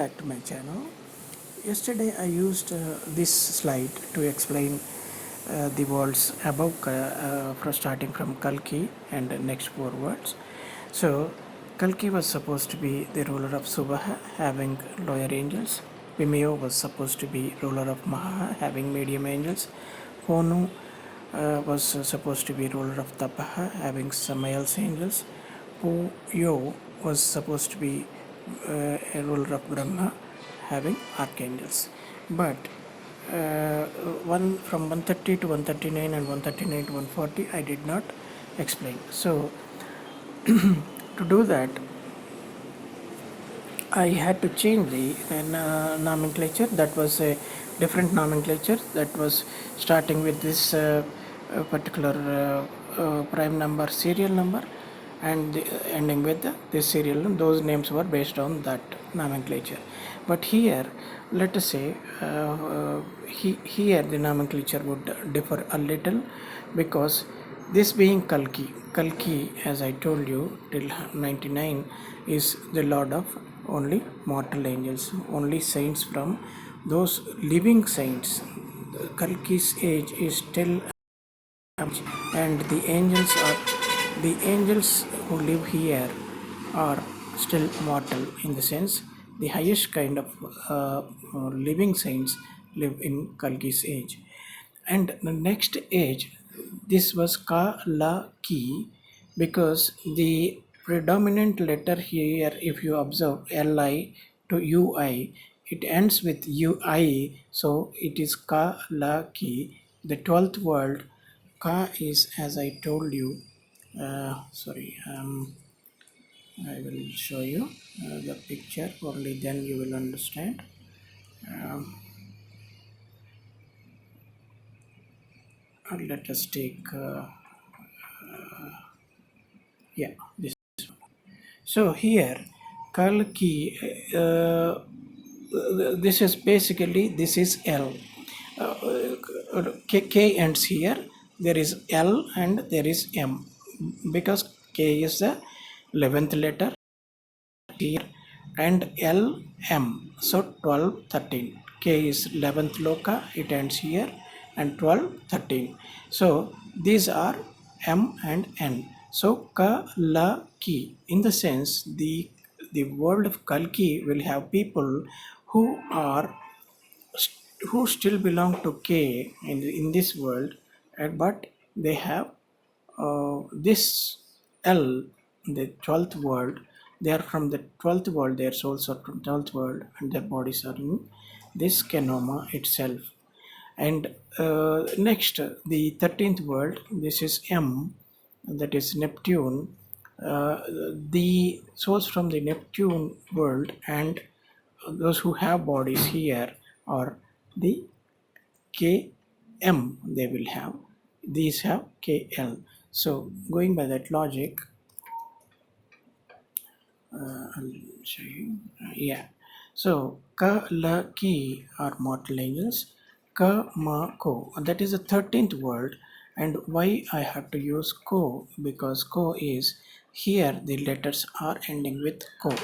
Back to my channel. Yesterday I used this slide to explain the words above from starting from Kalki and the next four words. So Kalki was supposed to be the ruler of Subaha, having lower angels. Vimeo was supposed to be ruler of Maha, having medium angels. Honu was supposed to be ruler of Tapaha, having some else angels. Puyo was supposed to be a ruler of Brahma, having archangels. But one from 130 to 139 and 139 to 140 I did not explain. So to do that, I had to change the nomenclature. That was a different nomenclature that was starting with this particular prime number serial number and ending with this serial number. Those names were based on that nomenclature. But here, let us say, here the nomenclature would differ a little, because this being Kalki, as I told you, till 99 is the Lord of only mortal angels, only saints from those living saints. Kalki's age is still, and the angels who live here are still mortal, in the sense the highest kind of living saints live in Kalki's age. And the next age, this was Ka La Ki, because the predominant letter here, if you observe Li to Ui, it ends with Ui, so it is Ka La Ki. The 12th word, Ka, is, as I told you, I will show you the picture, only then you will understand. Let us take, this. So here, Kalki, this is basically, this is L. K ends here. There is L and there is M, because K is the 11th letter here, and L M. So 12, 13. K is 11th loka, it ends here, and 12, 13. So these are M and N. So Ka La Ki, in the sense, the world of Kalki will have people who are, who still belong to K in this world, but they have this L, the 12th world. They are from the 12th world, their souls are from 12th world, and their bodies are in this Kenoma itself. And next, the 13th world, this is M, that is Neptune. The souls from the Neptune world and those who have bodies here are the Km, they will have. These have Kl. So going by that logic, I'll show you. So Ka La Ki are mortal angels. Ka Ma Ko, that is the 13th word. And why I have to use Ko? Because Ko is, here the letters are ending with Ko.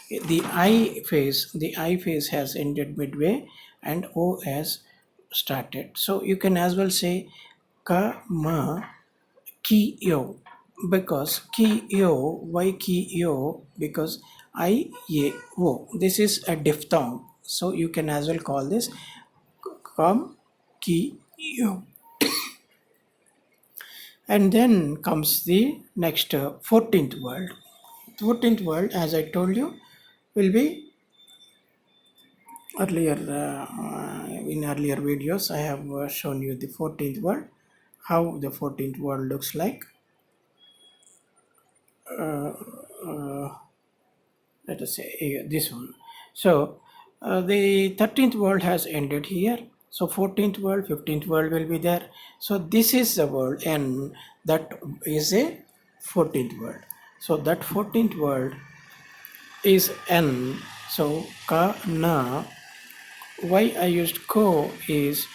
The I phase has ended midway, and O has started. So you can as well say Ka Ma Ki Yo, because Ki Yo, why Ki Yo? Because I Ye O. This is a diphthong, so you can as well call this Kam Ki Yo. And then comes the next 14th word. 14th word, as I told you, will be earlier, in earlier videos I have shown you the 14th word, how the 14th word looks like. Let us say this one. So the 13th world has ended here. So 14th world, 15th world will be there. So this is the world N, that is a 14th world. So that 14th world is N. So Ka Na. Why I used Ko is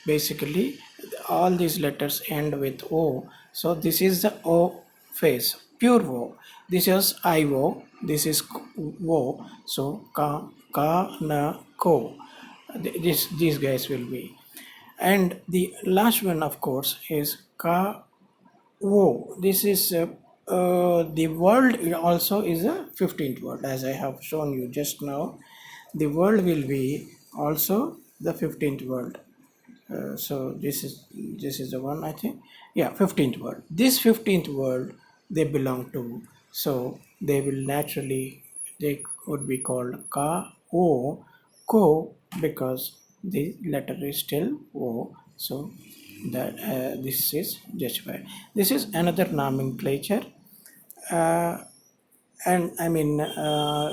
basically all these letters end with O. So this is the O phase, pure O. This is IO, this is O, so ka, na, ko. These guys will be. And the last one, of course, is ka, o. This is the world also is a 15th word, as I have shown you just now. The world will be also the 15th word. So this is the one, I think. Yeah, 15th word. This 15th word they belong to. So they will naturally, they would be called ka, o, ko, because the letter is still o. So that this is justified. This is another nomenclature. Uh, and I mean,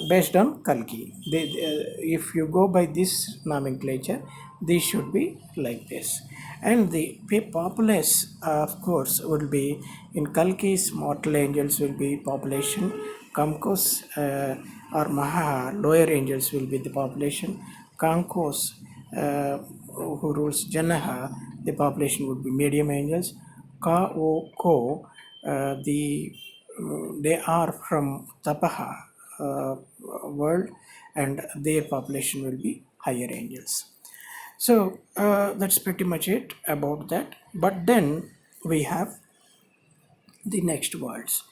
based on Kalki. If you go by this nomenclature, these should be like this. And the populace, of course, will be in Kalki's mortal angels will be population. Kamkos or Maha, lower angels will be the population. Kankos, who rules Janaha, the population would be medium angels. Ka o ko, they are from Tapaha world, and their population will be higher angels. So that's pretty much it about that. But then we have the next worlds.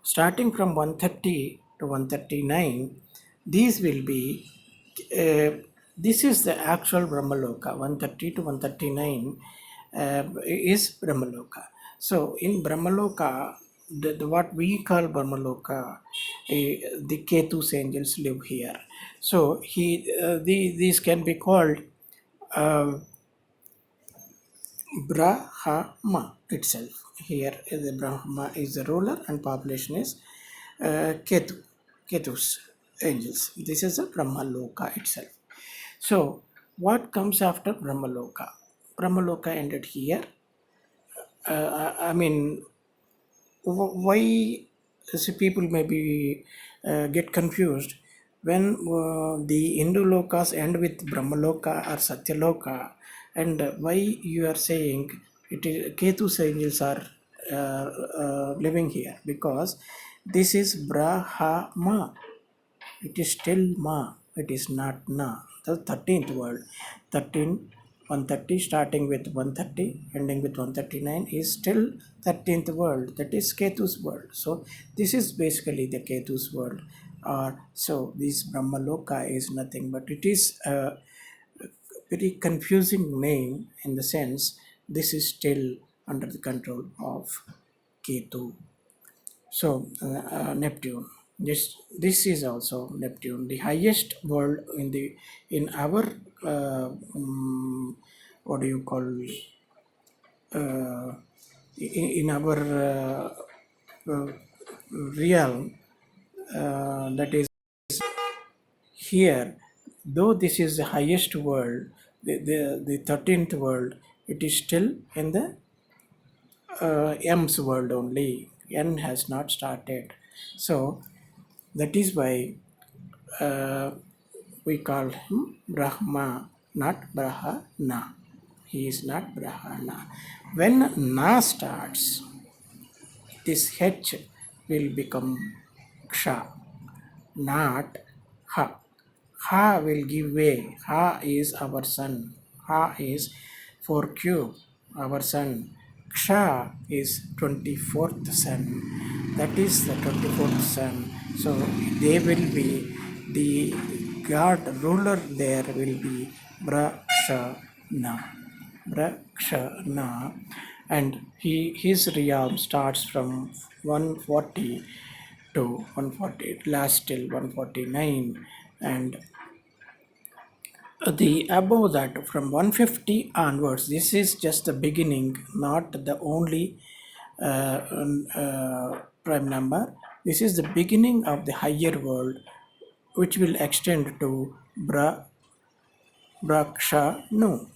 Starting from 130 to 139, these will be, this is the actual Brahmaloka. 130 to 139 is Brahmaloka. So in Brahmaloka, what we call Brahmaloka, the Ketu's angels live here. So these can be called uh, Brahma itself. Here the Brahma is the ruler and population is Ketu's angels. This is the Brahmaloka itself. So what comes after Brahmaloka? Brahmaloka ended here. I mean, why people maybe get confused when the Hindu lokas end with Brahmaloka or Satyaloka, and why you are saying it is Ketu's angels are living here, because this is Brahma. It is still Ma, it is not Na. The 13th world, 13, 130, starting with 130, ending with 139 is still 13th world, that is Ketu's world. So this is basically the Ketu's world. So this Brahmaloka is nothing but it is a very confusing name, in the sense this is still under the control of Ketu. So Neptune. This is also Neptune, the highest world in our what do you call, uh, in our uh, realm, that is here. Though this is the highest world, the 13th world, it is still in the M's world only. N has not started. So that is why uh, we call him Brahma, not Brahana. He is not Brahana. When Na starts, this H will become Ksha, not Ha. Ha will give way. Ha is our sun. Ha is 4 cube, our sun. Ksha is 24th sun. That is the 24th sun. So they will be, the god ruler there will be Brakshana. Brakshana. And his realm starts from 140 to 140, it lasts till 149, and the above that from 150 onwards, this is just the beginning, not the only prime number. This is the beginning of the higher world, which will extend to Brakshanu,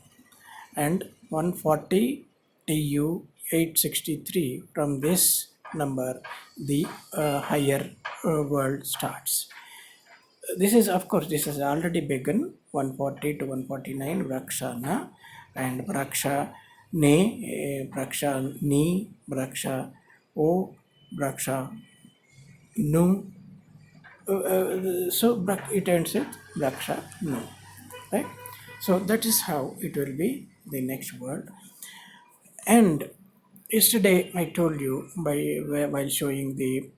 and 140 TU 863. From this number, the higher world starts. This is, of course, this has already begun 140 to 149 Brakshana, and Braksha Ne, Braksha Ni, Braksha O, Braksha, Nu. So it ends with Braksha, Nu. Right? So that is how it will be the next word. And yesterday I told you while showing the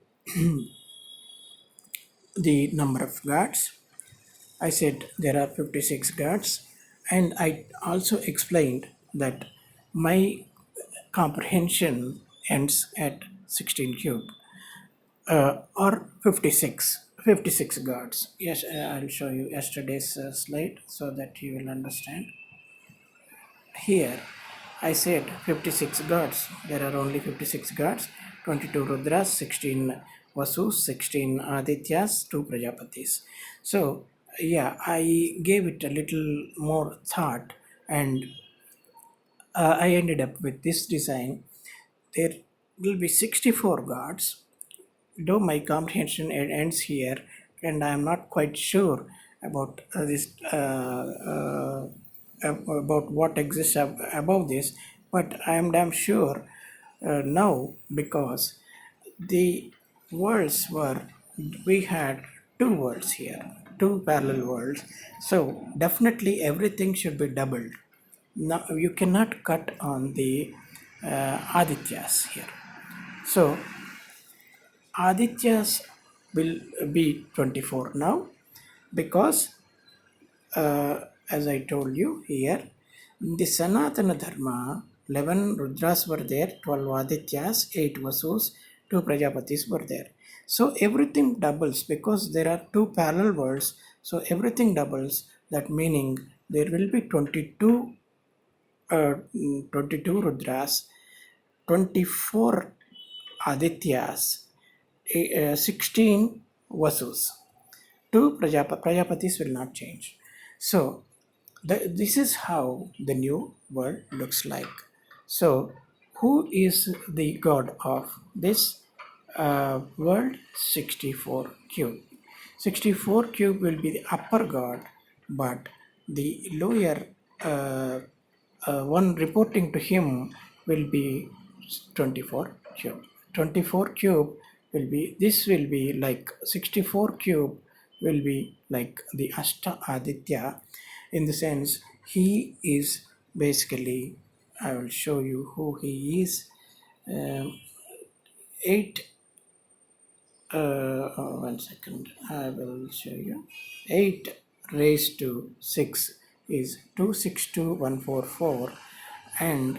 number of gods, I said there are 56 gods, and I also explained that my comprehension ends at 16 cube, or 56 gods. Yes, I'll show you yesterday's slide so that you will understand. Here, I said 56 gods. There are only 56 gods, 22 Rudras, 16 Vasus, 16 Adityas, 2 Prajapatis. So, yeah, I gave it a little more thought, and I ended up with this design. There will be 64 gods, though my comprehension ends here, and I am not quite sure about this about what exists above this, but I am damn sure now, because the worlds were, we had two worlds here, two parallel worlds, so definitely everything should be doubled. Now you cannot cut on the Adityas here. So Adityas will be 24 now, because as I told you here, in the Sanatana Dharma, 11 Rudras were there, 12 Adityas, 8 Vasus, 2 Prajapatis were there. So everything doubles because there are two parallel worlds. So everything doubles. That meaning there will be 22 Rudras, 24 Adityas, 16 Vasus. Two Prajapatis will not change. So this is how the new world looks like. So who is the god of this world? 64 cube. 64 cube will be the upper god, but the lower one reporting to him will be 24 cube. 24 cube will be, this will be like 64 cube will be like the Ashta Aditya, in the sense he is basically, I will show you who he is. 8 one second, I will show you. 8 raised to 6 is 262144, and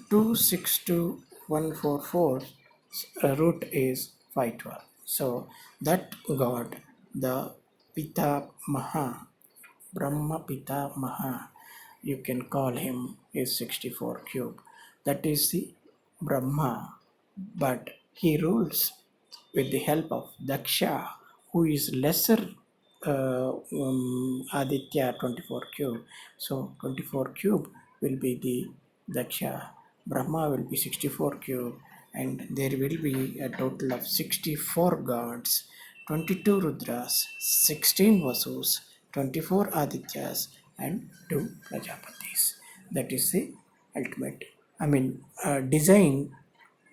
262144 root is 512. So that god, the Pita Maha, Brahma Pita Maha, you can call him, is 64 cube. That is the Brahma, but he rules with the help of Daksha, who is lesser Aditya 24 cube. So 24 cube will be the Daksha. Brahma will be 64 cube, and there will be a total of 64 gods, 22 Rudras, 16 Vasus, 24 Adityas, and 2 Prajapatis. That is the ultimate, I mean, design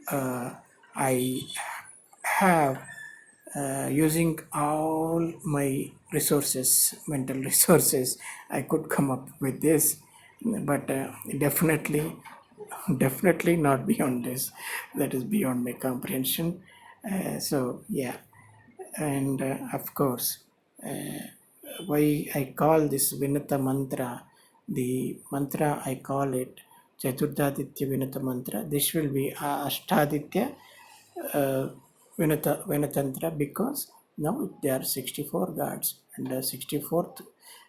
I have, using all my resources, mental resources, I could come up with this, but definitely not beyond this. That is beyond my comprehension. So yeah, and of course, why I call this Vinata mantra, the mantra I call it Chaturdaditya Vinata mantra. This will be Ashtaditya uh, Vinatantra, because now there are 64 gods, and the 64th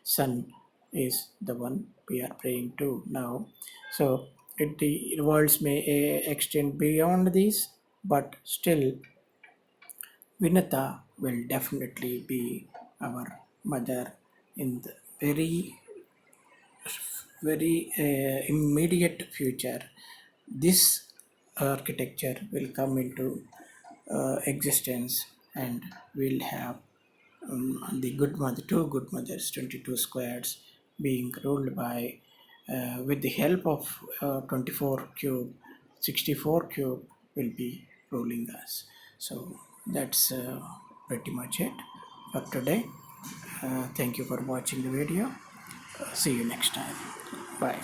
sun is the one we are praying to now. So the worlds may extend beyond these, but still Vinata will definitely be our mother in the very immediate future. This architecture will come into existence, and we'll have the good mother, two good mothers, 22 squares, being ruled by, with the help of 24 cube, 64 cube will be ruling us. So that's pretty much it for today. Thank you for watching the video. See you next time. Bye.